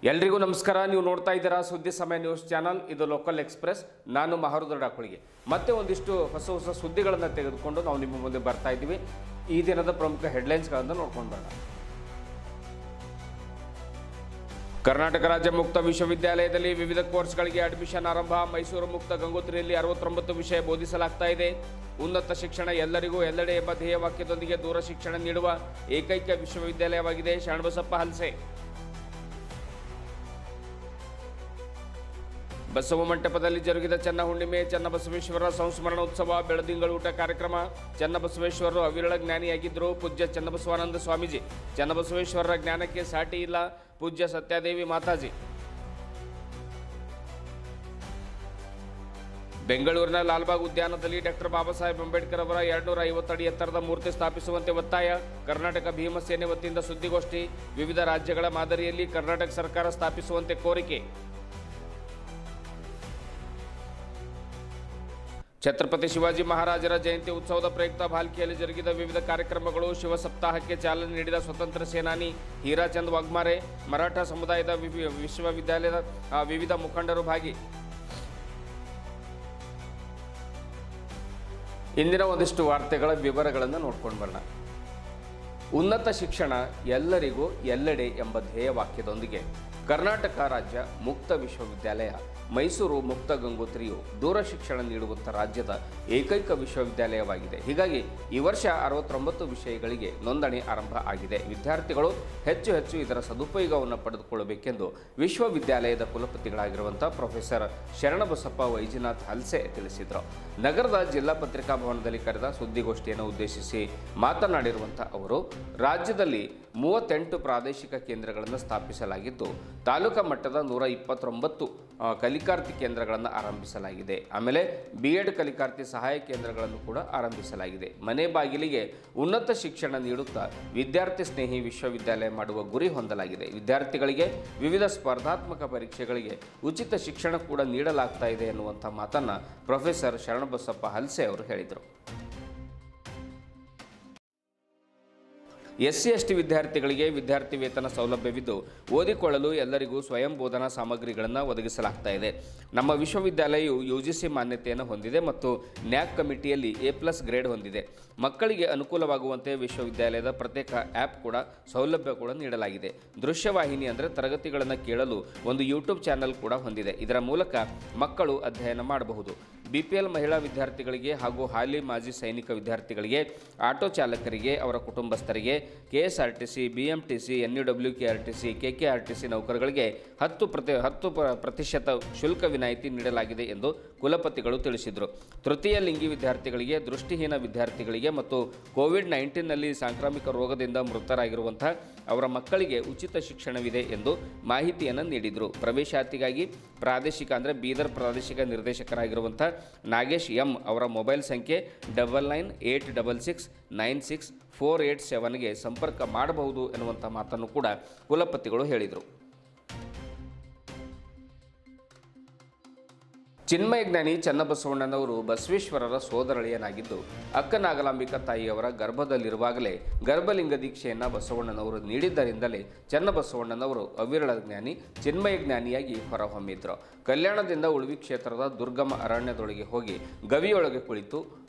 ಎಲ್ರಿಗೂ ನಮಸ್ಕಾರ. ನೀವು ನೋಡ್ತಾ ಇದ್ದೀರಾ ಸುದ್ದಿ ಸಮಯ ನ್ಯೂಸ್ ಚಾನಲ್. ಇದು ಲೋಕಲ್ ಎಕ್ಸ್ಪ್ರೆಸ್. ನಾನು ಮಹಾರುದ್ರ ಡಾಕುಳಿಗೆ ಮತ್ತೆ ಒಂದಿಷ್ಟು ಹೊಸ ಸುದ್ದಿಗಳನ್ನು ತೆಗೆದುಕೊಂಡು ನಾವು ನಿಮ್ಮ ಮುಂದೆ ಬರ್ತಾ ಇದ್ದೀವಿ. ಈ ದಿನದ ಪ್ರಮುಖ ಹೆಡ್ಲೈನ್ಸ್ಗಳನ್ನು ನೋಡ್ಕೊಂಡು ಬರೋಣ. ಕರ್ನಾಟಕ ರಾಜ್ಯ ಮುಕ್ತ ವಿಶ್ವವಿದ್ಯಾಲಯದಲ್ಲಿ ವಿವಿಧ ಕೋರ್ಸ್ಗಳಿಗೆ ಅಡ್ಮಿಷನ್ ಆರಂಭ. ಮೈಸೂರು ಮುಕ್ತ ಗಂಗೋತ್ರಿಯಲ್ಲಿ 69 ವಿಷಯ ಬೋಧಿಸಲಾಗ್ತಾ ಇದೆ. ಉನ್ನತ ಶಿಕ್ಷಣ ಎಲ್ಲರಿಗೂ ಎಲ್ಲೆಡೆ ಎಂಬ ಧ್ಯೇಯವಾಕ್ಯದೊಂದಿಗೆ ದೂರ ಶಿಕ್ಷಣ ನೀಡುವ ಏಕೈಕ ವಿಶ್ವವಿದ್ಯಾಲಯವಾಗಿದೆ ಶರಣಬಸಪ್ಪ ಹಲಸೆ. ಬಸವ ಮಂಟಪದಲ್ಲಿ ಜರುಗಿದ ಚನ್ನಹುಣ್ಣಿಮೆ ಚನ್ನಬಸವೇಶ್ವರ ಸಂಸ್ಮರಣೋತ್ಸವ ಬೆಳದಿಂಗಳೂಟ ಕಾರ್ಯಕ್ರಮ. ಚನ್ನಬಸವೇಶ್ವರರು ಅವಿರಳ ಜ್ಞಾನಿಯಾಗಿದ್ದರು. ಪೂಜ್ಯ ಚನ್ನಬಸವಾನಂದ ಸ್ವಾಮೀಜಿ. ಚನ್ನಬಸವೇಶ್ವರರ ಜ್ಞಾನಕ್ಕೆ ಸಾಟಿ ಇಲ್ಲ. ಪೂಜ್ಯ ಸತ್ಯಾದೇವಿ ಮಾತಾಜಿ. ಬೆಂಗಳೂರಿನ ಲಾಲ್ಬಾಗ್ ಉದ್ಯಾನದಲ್ಲಿ ಡಾಕ್ಟರ್ ಬಾಬಾ ಸಾಹೇಬ್ ಅಂಬೇಡ್ಕರ್ ಅವರ 250 ಅಡಿ ಎತ್ತರದ ಮೂರ್ತಿ ಸ್ಥಾಪಿಸುವಂತೆ ಒತ್ತಾಯ. ಕರ್ನಾಟಕ ಭೀಮಸೇನೆ ವತಿಯಿಂದ ಸುದ್ದಿಗೋಷ್ಠಿ. ವಿವಿಧ ರಾಜ್ಯಗಳ ಮಾದರಿಯಲ್ಲಿ ಕರ್ನಾಟಕ ಸರ್ಕಾರ ಸ್ಥಾಪಿಸುವಂತೆ ಕೋರಿಕೆ. ಛತ್ರಪತಿ ಶಿವಾಜಿ ಮಹಾರಾಜರ ಜಯಂತಿ ಉತ್ಸವದ ಪ್ರಯುಕ್ತ ಭಾಲ್ಕಿಯಲ್ಲಿ ಜರುಗಿದ ವಿವಿಧ ಕಾರ್ಯಕ್ರಮಗಳು. ಶಿವ ಸಪ್ತಾಹಕ್ಕೆ ಚಾಲನೆ ನೀಡಿದ ಸ್ವತಂತ್ರ ಸೇನಾನಿ ಹೀರಾಚಂದ್ ವಾಗ್ಮಾರೆ. ಮರಾಠ ಸಮುದಾಯದ ವಿಶ್ವವಿದ್ಯಾಲಯದ ವಿವಿಧ ಮುಖಂಡರು ಭಾಗಿ. ಇಂದಿನ ಒಂದಿಷ್ಟು ವಾರ್ತೆಗಳ ವಿವರಗಳನ್ನು ನೋಡ್ಕೊಂಡು ಬರೋಣ. ಉನ್ನತ ಶಿಕ್ಷಣ ಎಲ್ಲರಿಗೂ ಎಲ್ಲೆಡೆ ಎಂಬ ಧ್ಯೇಯವಾಕ್ಯದೊಂದಿಗೆ ಕರ್ನಾಟಕ ರಾಜ್ಯ ಮುಕ್ತ ವಿಶ್ವವಿದ್ಯಾಲಯ ಮೈಸೂರು ಮುಕ್ತ ಗಂಗೋತ್ರಿಯು ದೂರ ಶಿಕ್ಷಣ ನೀಡುವಂಥ ರಾಜ್ಯದ ಏಕೈಕ ವಿಶ್ವವಿದ್ಯಾಲಯವಾಗಿದೆ. ಹೀಗಾಗಿ ಈ ವರ್ಷ 69 ವಿಷಯಗಳಿಗೆ ನೋಂದಣಿ ಆರಂಭ ಆಗಿದೆ. ವಿದ್ಯಾರ್ಥಿಗಳು ಹೆಚ್ಚು ಇದರ ಸದುಪಯೋಗವನ್ನು ಪಡೆದುಕೊಳ್ಳಬೇಕೆಂದು ವಿಶ್ವವಿದ್ಯಾಲಯದ ಕುಲಪತಿಗಳಾಗಿರುವಂಥ ಪ್ರೊಫೆಸರ್ ಶರಣಬಸಪ್ಪ ವೈಜನಾಥ್ ಹಲಸೆ ತಿಳಿಸಿದರು. ನಗರದ ಜಿಲ್ಲಾ ಪತ್ರಿಕಾ ಭವನದಲ್ಲಿ ಕರೆದ ಸುದ್ದಿಗೋಷ್ಠಿಯನ್ನು ಉದ್ದೇಶಿಸಿ ಮಾತನಾಡಿರುವಂಥ ಅವರು, ರಾಜ್ಯದಲ್ಲಿ 38 ಪ್ರಾದೇಶಿಕ ಕೇಂದ್ರಗಳನ್ನು ಸ್ಥಾಪಿಸಲಾಗಿದ್ದು ತಾಲೂಕಾ ಮಟ್ಟದ 129 ಕಲಿಕಾರ್ಥಿ ಕೇಂದ್ರಗಳನ್ನು ಆರಂಭಿಸಲಾಗಿದೆ. ಆಮೇಲೆ BEd ಕಲಿಕಾರ್ಥಿ ಸಹಾಯ ಕೇಂದ್ರಗಳನ್ನು ಕೂಡ ಆರಂಭಿಸಲಾಗಿದೆ. ಮನೆ ಬಾಗಿಲಿಗೆ ಉನ್ನತ ಶಿಕ್ಷಣ ನೀಡುತ್ತಾ ವಿದ್ಯಾರ್ಥಿ ಸ್ನೇಹಿ ವಿಶ್ವವಿದ್ಯಾಲಯ ಮಾಡುವ ಗುರಿ ಹೊಂದಲಾಗಿದೆ. ವಿದ್ಯಾರ್ಥಿಗಳಿಗೆ ವಿವಿಧ ಸ್ಪರ್ಧಾತ್ಮಕ ಪರೀಕ್ಷೆಗಳಿಗೆ ಉಚಿತ ಶಿಕ್ಷಣ ಕೂಡ ನೀಡಲಾಗ್ತಾ ಇದೆ ಎನ್ನುವಂಥ ಮಾತನ್ನು ಪ್ರೊಫೆಸರ್ ಶರಣಬಸಪ್ಪ ಹಲಸೆ ಅವರು ಹೇಳಿದರು. SC/ST ವಿದ್ಯಾರ್ಥಿಗಳಿಗೆ ವಿದ್ಯಾರ್ಥಿ ವೇತನ ಸೌಲಭ್ಯವಿದ್ದು ಓದಿಕೊಳ್ಳಲು ಎಲ್ಲರಿಗೂ ಸ್ವಯಂ ಬೋಧನಾ ಸಾಮಗ್ರಿಗಳನ್ನು ಒದಗಿಸಲಾಗ್ತಾ ಇದೆ. ನಮ್ಮ ವಿಶ್ವವಿದ್ಯಾಲಯವು UGC ಮಾನ್ಯತೆಯನ್ನು ಹೊಂದಿದೆ ಮತ್ತು ನ್ಯಾಕ್ ಕಮಿಟಿಯಲ್ಲಿ A+ ಗ್ರೇಡ್ ಹೊಂದಿದೆ. ಮಕ್ಕಳಿಗೆ ಅನುಕೂಲವಾಗುವಂತೆ ವಿಶ್ವವಿದ್ಯಾಲಯದ ಪ್ರತ್ಯೇಕ ಆ್ಯಪ್ ಕೂಡ ಸೌಲಭ್ಯ ಕೂಡ ನೀಡಲಾಗಿದೆ. ದೃಶ್ಯವಾಹಿನಿ ಅಂದರೆ ತರಗತಿಗಳನ್ನು ಕೇಳಲು ಒಂದು YouTube ಚಾನೆಲ್ ಕೂಡ ಹೊಂದಿದೆ. ಇದರ ಮೂಲಕ ಮಕ್ಕಳು ಅಧ್ಯಯನ ಮಾಡಬಹುದು. BPL ಮಹಿಳಾ ವಿದ್ಯಾರ್ಥಿಗಳಿಗೆ ಹಾಗೂ ಹಾಲಿ ಮಾಜಿ ಸೈನಿಕ ವಿದ್ಯಾರ್ಥಿಗಳಿಗೆ, ಆಟೋ ಚಾಲಕರಿಗೆ, ಅವರ ಕುಟುಂಬಸ್ಥರಿಗೆ, KSRTC, BMTC, NUWKRTC, KKRTC ನೌಕರರಿಗೆ 10% ಶುಲ್ಕ ವಿನಾಯಿತಿ ನೀಡಲಾಗಿದೆ ಎಂದು ಕುಲಪತಿಗಳು ತಿಳಿಸಿದರು. ತೃತೀಯ ಲಿಂಗಿ ವಿದ್ಯಾರ್ಥಿಗಳಿಗೆ, ದೃಷ್ಟಿಹೀನ ವಿದ್ಯಾರ್ಥಿಗಳಿಗೆ ಮತ್ತು ಕೋವಿಡ್-19ನಲ್ಲಿ ಸಾಂಕ್ರಾಮಿಕ ರೋಗದಿಂದ ಮೃತರಾಗಿರುವಂಥ ಅವರ ಮಕ್ಕಳಿಗೆ ಉಚಿತ ಶಿಕ್ಷಣವಿದೆ ಎಂದು ಮಾಹಿತಿಯನ್ನು ನೀಡಿದರು. ಪ್ರವೇಶಾತಿಗಾಗಿ ಬೀದರ್ ಪ್ರಾದೇಶಿಕ ನಿರ್ದೇಶಕರಾಗಿರುವಂಥ ನಾಗೇಶ್ ಎಂ ಅವರ ಮೊಬೈಲ್ ಸಂಖ್ಯೆ 9986964887ಗೆ ಸಂಪರ್ಕ ಮಾಡಬಹುದು ಎನ್ನುವಂಥ ಮಾತನ್ನು ಕೂಡ ಕುಲಪತಿಗಳು ಹೇಳಿದರು. ಚಿನ್ಮಯ ಜ್ಞಾನಿ ಚನ್ನಬಸವಣ್ಣನವರು ಬಸವೇಶ್ವರರ ಸೋದರಳಿಯನಾಗಿದ್ದು ಅಕ್ಕನಾಗಲಾಂಬಿಕಾ ತಾಯಿಯವರ ಗರ್ಭದಲ್ಲಿರುವಾಗಲೇ ಗರ್ಭಲಿಂಗ ದೀಕ್ಷೆಯನ್ನು ಬಸವಣ್ಣನವರು ನೀಡಿದ್ದರಿಂದಲೇ ಚನ್ನಬಸವಣ್ಣನವರು ಅವಿರಳ ಜ್ಞಾನಿ ಚಿನ್ಮಯ ಜ್ಞಾನಿಯಾಗಿ ಹೊರಹೊಮ್ಮಿದ್ರು. ಕಲ್ಯಾಣದಿಂದ ಉಳುವಿ ಕ್ಷೇತ್ರದ ದುರ್ಗಮ ಅರಣ್ಯದೊಳಗೆ ಹೋಗಿ ಗವಿಯೊಳಗೆ ಕುಳಿತು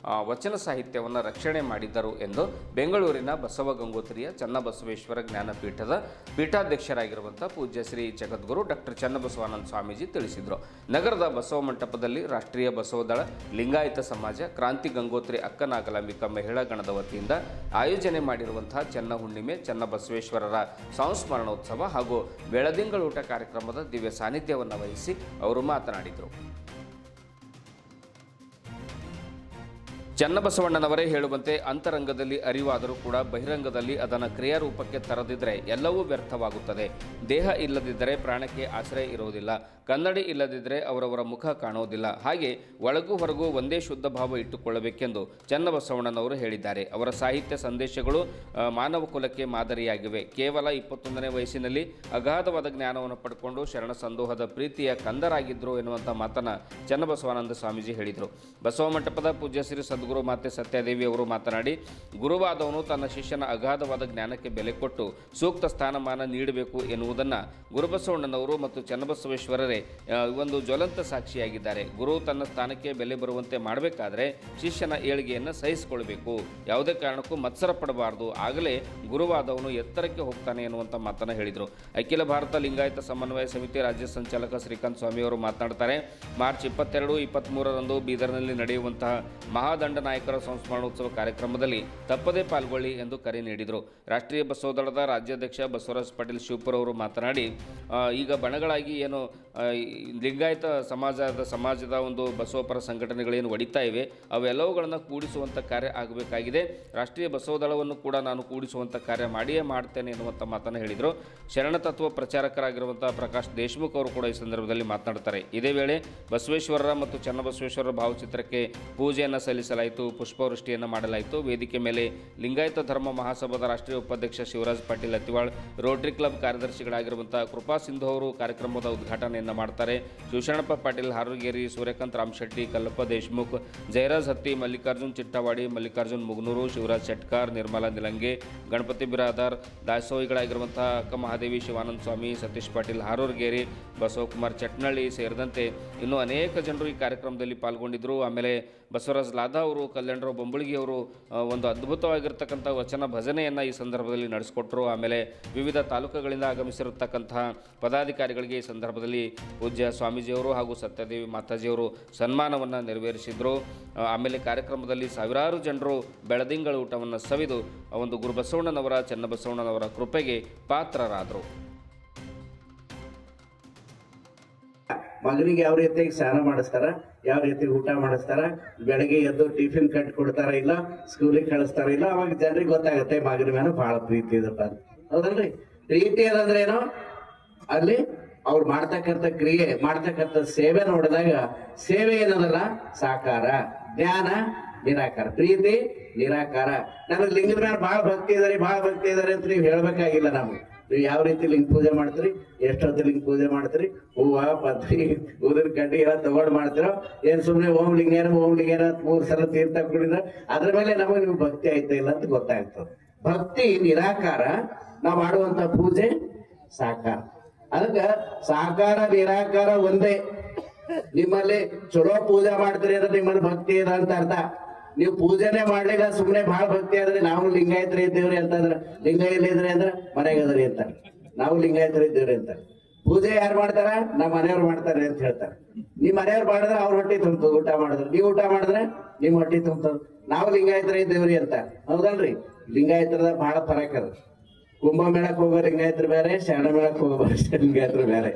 ವಚನ ಸಾಹಿತ್ಯವನ್ನು ರಕ್ಷಣೆ ಮಾಡಿದ್ದರು ಎಂದು ಬೆಂಗಳೂರಿನ ಬಸವ ಗಂಗೋತ್ರಿಯ ಚನ್ನಬಸವೇಶ್ವರ ಜ್ಞಾನಪೀಠದ ಪೀಠಾಧ್ಯಕ್ಷರಾಗಿರುವಂಥ ಪೂಜ್ಯ ಶ್ರೀ ಜಗದ್ಗುರು ಡಾಕ್ಟರ್ ಚನ್ನಬಸವಾನಂದ ಸ್ವಾಮೀಜಿ ತಿಳಿಸಿದರು. ನಗರದ ಬಸವ ಮಂಟಪದಲ್ಲಿ ರಾಷ್ಟ್ರೀಯ ಬಸವದಳ, ಲಿಂಗಾಯತ ಸಮಾಜ, ಕ್ರಾಂತಿ ಗಂಗೋತ್ರಿ ಅಕ್ಕನಾಗಲಾಂಬಿಕಾ ಮಹಿಳಾ ಗಣದ ವತಿಯಿಂದ ಆಯೋಜನೆ ಮಾಡಿರುವಂತಹ ಚನ್ನಹುಣ್ಣಿಮೆ ಚನ್ನಬಸವೇಶ್ವರರ ಸಂಸ್ಮರಣೋತ್ಸವ ಹಾಗೂ ಬೆಳದಿಂಗಳೂಟ ಕಾರ್ಯಕ್ರಮದ ದಿವ್ಯ ಸಾನ್ನಿಧ್ಯವನ್ನು ವಹಿಸಿ ಅವರು ಮಾತನಾಡಿದರು. ಚನ್ನಬಸವಣ್ಣನವರೇ ಹೇಳುವಂತೆ ಅಂತರಂಗದಲ್ಲಿ ಅರಿವಾದರೂ ಕೂಡ ಬಹಿರಂಗದಲ್ಲಿ ಅದನ್ನು ಕ್ರಿಯಾರೂಪಕ್ಕೆ ತರದಿದ್ದರೆ ಎಲ್ಲವೂ ವ್ಯರ್ಥವಾಗುತ್ತದೆ. ದೇಹ ಇಲ್ಲದಿದ್ದರೆ ಪ್ರಾಣಕ್ಕೆ ಆಶ್ರಯ ಇರುವುದಿಲ್ಲ. ಕನ್ನಡಿ ಇಲ್ಲದಿದ್ದರೆ ಅವರವರ ಮುಖ ಕಾಣುವುದಿಲ್ಲ. ಹಾಗೆ ಒಳಗೂ ಹೊರಗೂ ಒಂದೇ ಶುದ್ಧ ಭಾವ ಇಟ್ಟುಕೊಳ್ಳಬೇಕೆಂದು ಚನ್ನಬಸವಣ್ಣನವರು ಹೇಳಿದ್ದಾರೆ. ಅವರ ಸಾಹಿತ್ಯ ಸಂದೇಶಗಳು ಮಾನವ ಕುಲಕ್ಕೆ ಮಾದರಿಯಾಗಿವೆ. ಕೇವಲ 21ನೇ ವಯಸ್ಸಿನಲ್ಲಿ ಅಗಾಧವಾದ ಜ್ಞಾನವನ್ನು ಪಡ್ಕೊಂಡು ಶರಣ ಸಂದೋಹದ ಪ್ರೀತಿಯ ಕಂದರಾಗಿದ್ದರು ಎನ್ನುವಂಥ ಮಾತನ್ನು ಚನ್ನಬಸವಾನಂದ ಸ್ವಾಮೀಜಿ ಹೇಳಿದರು. ಬಸವ ಮಂಟಪದ ಪೂಜ್ಯ ಶ್ರೀ ಸದ್ಗುರು ಮಾತೆ ಸತ್ಯದೇವಿ ಅವರು ಮಾತನಾಡಿ, ಗುರುವಾದವನು ತನ್ನ ಶಿಷ್ಯನ ಅಗಾಧವಾದ ಜ್ಞಾನಕ್ಕೆ ಬೆಲೆ ಕೊಟ್ಟು ಸೂಕ್ತ ಸ್ಥಾನಮಾನ ನೀಡಬೇಕು ಎನ್ನುವುದನ್ನು ಗುರುಬಸವಣ್ಣನವರು ಮತ್ತು ಚನ್ನಬಸವೇಶ್ವರರೇ ಒಂದು ಜ್ವಲಂತ ಸಾಕ್ಷಿಯಾಗಿದ್ದಾರೆ. ಗುರು ತನ್ನ ಸ್ಥಾನಕ್ಕೆ ಬೆಲೆ ಬರುವಂತೆ ಮಾಡಬೇಕಾದ್ರೆ ಶಿಷ್ಯನ ಏಳಿಗೆಯನ್ನು ಸಹಿಸಿಕೊಳ್ಬೇಕು, ಯಾವುದೇ ಕಾರಣಕ್ಕೂ ಮತ್ಸರ ಪಡಬಾರದು, ಆಗಲೇ ಗುರುವಾದವನು ಎತ್ತರಕ್ಕೆ ಹೋಗ್ತಾನೆ ಎನ್ನುವಂಥ ಮಾತನ್ನು ಹೇಳಿದರು. ಅಖಿಲ ಭಾರತ ಲಿಂಗಾಯತ ಸಮನ್ವಯ ಸಮಿತಿ ರಾಜ್ಯ ಸಂಚಾಲಕ ಶ್ರೀಕಾಂತ್ ಸ್ವಾಮಿ ಅವರು ಮಾತನಾಡ್ತಾರೆ. ಮಾರ್ಚ್ 22, 23ರಂದು ಬೀದರ್ನಲ್ಲಿ ನಡೆಯುವಂತಹ ಮಹಾದಂಡ ನಾಯಕರ ಸಂಸ್ಮರಣೋತ್ಸವ ಕಾರ್ಯಕ್ರಮದಲ್ಲಿ ತಪ್ಪದೇ ಪಾಲ್ಗೊಳ್ಳಿ ಎಂದು ಕರೆ ನೀಡಿದರು. ರಾಷ್ಟ್ರೀಯ ಬಸವದಳದ ರಾಜ್ಯಾಧ್ಯಕ್ಷ ಬಸವರಾಜ್ ಪಾಟೀಲ್ ಶಿವಪುರ ಅವರು ಮಾತನಾಡಿ, ಈಗ ಬಣಗಳಾಗಿ ಏನು ಲಿಂಗಾಯತ ಸಮಾಜದ ಒಂದು ಬಸವಪರ ಸಂಘಟನೆಗಳೇನು ಒಡಿತಾ ಇವೆ ಅವೆಲ್ಲವುಗಳನ್ನು ಕೂಡಿಸುವಂಥ ಕಾರ್ಯ ಆಗಬೇಕಾಗಿದೆ. ರಾಷ್ಟ್ರೀಯ ಬಸವದಳವನ್ನು ಕೂಡ ನಾನು ಕೂಡಿಸುವಂಥ ಕಾರ್ಯ ಮಾಡಿಯೇ ಮಾಡ್ತೇನೆ ಎನ್ನುವಂಥ ಮಾತನ್ನು ಹೇಳಿದರು. ಶರಣ ತತ್ವ ಪ್ರಚಾರಕರಾಗಿರುವಂಥ ಪ್ರಕಾಶ್ ದೇಶಮುಖ್ ಅವರು ಕೂಡ ಈ ಸಂದರ್ಭದಲ್ಲಿ ಮಾತನಾಡ್ತಾರೆ. ಇದೇ ವೇಳೆ ಬಸವೇಶ್ವರರ ಮತ್ತು ಚನ್ನಬಸವೇಶ್ವರರ ಭಾವಚಿತ್ರಕ್ಕೆ ಪೂಜೆಯನ್ನು ಸಲ್ಲಿಸಲಾಯಿತು, ಪುಷ್ಪವೃಷ್ಟಿಯನ್ನು ಮಾಡಲಾಯಿತು. ವೇದಿಕೆ ಮೇಲೆ ಲಿಂಗಾಯತ ಧರ್ಮ ಮಹಾಸಭಾದ ರಾಷ್ಟ್ರೀಯ ಉಪಾಧ್ಯಕ್ಷ ಶಿವರಾಜ್ ಪಾಟೀಲ್ ಅತಿವಾಳ್, ರೋಟರಿ ಕ್ಲಬ್ ಕಾರ್ಯದರ್ಶಿಗಳಾಗಿರುವಂಥ ಕೃಪಾ ಸಿಂಧು ಅವರು ಕಾರ್ಯಕ್ರಮದ ಉದ್ಘಾಟನೆಯನ್ನು ಮಾಡ್ತಾರೆ. ಶಿವಶರಣಪ್ಪ ಪಾಟೀಲ್ ಹಾರಗೇರಿ, ಸೂರ್ಯಕಾಂತ್ ರಾಮಶೆಟ್ಟಿ, ಕಲ್ಲಪ್ಪ ದೇಶಮುಖ್, ಜಯರಾಜ್ ಹತ್ತಿ, ಮಲ್ಲಿಕಾರ್ಜುನ್ ಚಿಟ್ಟವಾಡಿ, ಮಲ್ಲಿಕಾರ್ಜುನ್ ಮುಗನೂರು, ಶಿವರಾಜ್ ಶೆಟ್ಕಾರ್, ನಿರ್ಮಲಾ ನಿಲಂಗೆ, ಗಣಪತಿ ಬಿರಾದಾರ್, ದಾಸೋಹಿಗಳಾಗಿರುವಂಥ ಅಕ್ಕ ಮಹಾದೇವಿ, ಶಿವಾನಂದ ಸ್ವಾಮಿ, ಸತೀಶ್ ಪಾಟೀಲ್ ಹಾರೂರ್ಗೇರಿ, ಬಸವಕುಮಾರ್ ಚಟ್ನಳ್ಳಿ ಸೇರಿದಂತೆ ಇನ್ನೂ ಅನೇಕ ಜನರು ಈ ಕಾರ್ಯಕ್ರಮದಲ್ಲಿ ಪಾಲ್ಗೊಂಡಿದ್ದರು. ಆಮೇಲೆ ಬಸವರಾಜ್ ಲಾಧಾ ಅವರು, ಕಲ್ಯಾಣರಾವ್ ಬೊಂಬಳಗಿ ಅವರು ಒಂದು ಅದ್ಭುತವಾಗಿರ್ತಕ್ಕಂಥ ವಚನ ಭಜನೆಯನ್ನು ಈ ಸಂದರ್ಭದಲ್ಲಿ ನಡೆಸಿಕೊಟ್ಟರು. ಆಮೇಲೆ ವಿವಿಧ ತಾಲೂಕುಗಳಿಂದ ಆಗಮಿಸಿರತಕ್ಕಂತಹ ಪದಾಧಿಕಾರಿಗಳಿಗೆ ಈ ಸಂದರ್ಭದಲ್ಲಿ ಪೂಜ್ಯ ಸ್ವಾಮೀಜಿಯವರು ಹಾಗೂ ಸತ್ಯದೇವಿ ಮಾತಾಜಿಯವರು ಸನ್ಮಾನವನ್ನು ನೆರವೇರಿಸಿದರು. ಆಮೇಲೆ ಕಾರ್ಯಕ್ರಮದಲ್ಲಿ ಸಾವಿರಾರು ಜನರು ಬೆಳದಿಂಗಳ ಊಟವನ್ನು ಸವಿದು ಒಂದು ಗುರುಬಸವಣ್ಣನವರ, ಚನ್ನಬಸವಣ್ಣನವರ ಕೃಪೆಗೆ ಪಾತ್ರರಾದರು. ಮಗನಿಗೆ ಯಾವ ರೀತಿಯಾಗಿ ಸ್ನಾನ ಮಾಡಿಸ್ತಾರ, ಯಾವ ರೀತಿ ಊಟ ಮಾಡಿಸ್ತಾರ, ಬೆಳಗ್ಗೆ ಎದ್ದು ಟಿಫಿನ್ ಕಟ್ಟಿ ಕೊಡ್ತಾರ, ಇಲ್ಲ ಸ್ಕೂಲಿಗೆ ಕಳಿಸ್ತಾರ, ಇಲ್ಲ ಅವಾಗ ಜನರಿಗೆ ಗೊತ್ತಾಗುತ್ತೆ ಮಗನ ಮೇಲೆ ಬಹಳ ಪ್ರೀತಿ ಇದಪ್ಪ. ಹೌದಲ್ರಿ? ಪ್ರೀತಿ ಅದಂದ್ರೆ ಏನೋ ಅಲ್ಲಿ ಅವ್ರು ಮಾಡ್ತಕ್ಕಂಥ ಕ್ರಿಯೆ, ಮಾಡ್ತಕ್ಕಂಥ ಸೇವೆ ನೋಡಿದಾಗ ಸೇವೆ ಏನದಲ್ಲ ಸಾಕಾರ, ಜ್ಞಾನ ನಿರಾಕಾರ, ಪ್ರೀತಿ ನಿರಾಕಾರ. ನನಗೆ ಲಿಂಗದ ಮೇಲೆ ಬಹಳ ಭಕ್ತಿ ಇದಾರೆ ಅಂತ ನೀವು ಹೇಳ್ಬೇಕಾಗಿಲ್ಲ. ನಮ್ಗೆ ನೀವು ಯಾವ ರೀತಿ ಲಿಂಗ ಪೂಜೆ ಮಾಡ್ತೀರಿ, ಎಷ್ಟೊತ್ತು ಲಿಂಗ ಪೂಜೆ ಮಾಡ್ತೀರಿ, ಹೂವ ಪತ್ರಿ ಊದಿನ ಕಡ್ಡಿ ಎಲ್ಲ ತಗೊಂಡ್ ಮಾಡ್ತಿರೋ, ಏನ್ ಸುಮ್ನೆ ಓಂ ಲಿಂಗೇನ 3 ಸಲ ತೀರ್ಥ ಕುಡಿದ್ರ ಅದ್ರ ಮೇಲೆ ನಮಗೆ ನಿಮ್ಗೆ ಭಕ್ತಿ ಆಯ್ತಾ ಇಲ್ಲ ಅಂತ ಗೊತ್ತಾಗ್ತದೆ. ಭಕ್ತಿ ನಿರಾಕಾರ, ನಾವು ಮಾಡುವಂತ ಪೂಜೆ ಸಾಕಾರ. ಅದಕ್ಕ ಸಾಕಾರ ನಿರಾಕಾರ ಒಂದೇ. ನಿಮ್ಮಲ್ಲಿ ಚಲೋ ಪೂಜೆ ಮಾಡ್ತೀರಿ ಅಂದ್ರೆ ನಿಮ್ಮಲ್ಲಿ ಭಕ್ತಿ ಇದೆ ಅಂತ ಅರ್ಥ. ನೀವು ಪೂಜೆನೆ ಮಾಡ್ಲಿಲ್ಲ, ಸುಮ್ನೆ ಬಹಳ ಭಕ್ತಿ ಆದ್ರೆ ನಾವು ಲಿಂಗಾಯತರ ಇದ್ದೇವ್ರಿ ಅಂತಂದ್ರ, ಲಿಂಗ ಎಲ್ಲಿದ್ರಿ ಅಂದ್ರ ಮನೆಗದ್ರಿ ಅಂತಾರೆ, ನಾವು ಲಿಂಗಾಯತರ ಇದ್ದೇವ್ರಿ ಅಂತಾರೆ. ಪೂಜೆ ಯಾರು ಮಾಡ್ತಾರ? ನಮ್ಮ ಮನೆಯವ್ರು ಮಾಡ್ತಾರೆ ಅಂತ ಹೇಳ್ತಾರೆ. ನಿಮ್ ಮನೆಯವ್ರು ಮಾಡಿದ್ರೆ ಅವ್ರ ಹೊಟ್ಟಿ ತುಂಬ್ತದ, ಊಟ ಮಾಡಿದ್ರೆ ನೀವು ಊಟ ಮಾಡಿದ್ರೆ ನಿಮ್ ಹೊಟ್ಟಿ ತುಂಬ್ತದ. ನಾವು ಲಿಂಗಾಯತರ ಇದ್ದೇವ್ರಿ ಅಂತ. ಹೌದಲ್ರಿ? ಲಿಂಗಾಯತರದ ಬಹಳ ಫರಕ್ ಅದ. ಕುಂಭಮೇಳಕ್ ಹೋಗೋ ಲಿಂಗಾಯತರು ಬೇರೆ, ಶರಣ ಮೇಳಕ್ ಹೋಗೋ ಲಿಂಗಾಯತರು ಬೇರೆ.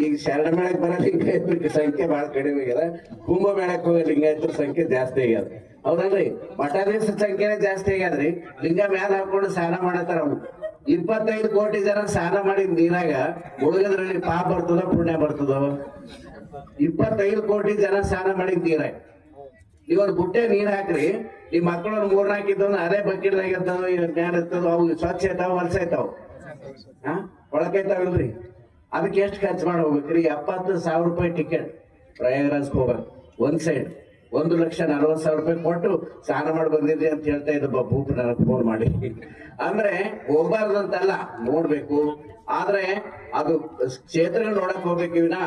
ಈಗ ಶರಣ ಮೇಳಕ್ ಬರೋ ಲಿಂಗಾಯತರ ಸಂಖ್ಯೆ ಬಹಳ ಕಡಿಮೆ ಆಗ್ಯದ, ಕುಂಭಮೇಳಕ್ ಹೋಗೋ ಲಿಂಗಾಯತರ ಸಂಖ್ಯೆ ಜಾಸ್ತಿ ಆಗ್ಯದ. ಹೌದಲ್ರಿ? ಮಠಾಧೀಶ ಸಂಖ್ಯೆನೇ ಜಾಸ್ತಿ ಆಗ್ಯದ್ರಿ. ಲಿಂಗ ಮ್ಯಾಲ ಹಾಕೊಂಡು ಸ್ನಾನ ಮಾಡತ್ತಾರ. ಅವ್ನು 25 ಕೋಟಿ ಜನ ಸ್ನಾನ ಮಾಡಿದ ನೀರಾಗ ಮುಳುಗದ್ರಲ್ಲಿ ಪಾಪ ಬರ್ತದೋ ಪುಣ್ಯ ಬರ್ತದೋ? 25 ಕೋಟಿ ಜನ ಸ್ನಾನ ಮಾಡಿದ ನೀರಾಗ ನೀವೊಂದು ಬುಟ್ಟೆ ನೀರ್ ಹಾಕ್ರಿ, ನಿಮ್ ಮಕ್ಕಳು 3-4 ಇದ್ದವ್ ಅದೇ ಬಕೆಟ್ದಾಗ ಇರ್ತಾವ, ಜ್ಞಾನ ಇರ್ತದ, ಅವು ಸ್ವಚ್ಛ ಇರ್ತಾವ, ಹೊಲಸ ಇರ್ತಾವ, ಒಳಕೈತಾವಲ್ರಿ? ಅದಕ್ಕೆ ಎಷ್ಟು ಖರ್ಚು ಮಾಡಿ ಹೋಗ್ಬೇಕ್ರಿ? 70,000 ರೂಪಾಯಿ ಟಿಕೆಟ್ ಪ್ರಯಾಗರಾಜ್ ಹೋಗ್ಬೇಕು. ಒಂದ್ ಸೈಡ್ 1,40,000 ರೂಪಾಯಿ ಕೊಟ್ಟು ಸ್ನಾನ ಮಾಡಿ ಬಂದಿದ್ರಿ ಅಂತ ಹೇಳ್ತಾ ಇದ್ದ ಭೂಪ ನನಗೆ ಫೋನ್ ಮಾಡಿ. ಅಂದ್ರೆ ಹೋಗ್ಬಾರ್ದಂತಲ್ಲ, ನೋಡ್ಬೇಕು. ಆದ್ರೆ ಅದು ಕ್ಷೇತ್ರಗಳು ನೋಡಕ್ ಹೋಗ್ಬೇಕು ವಿನ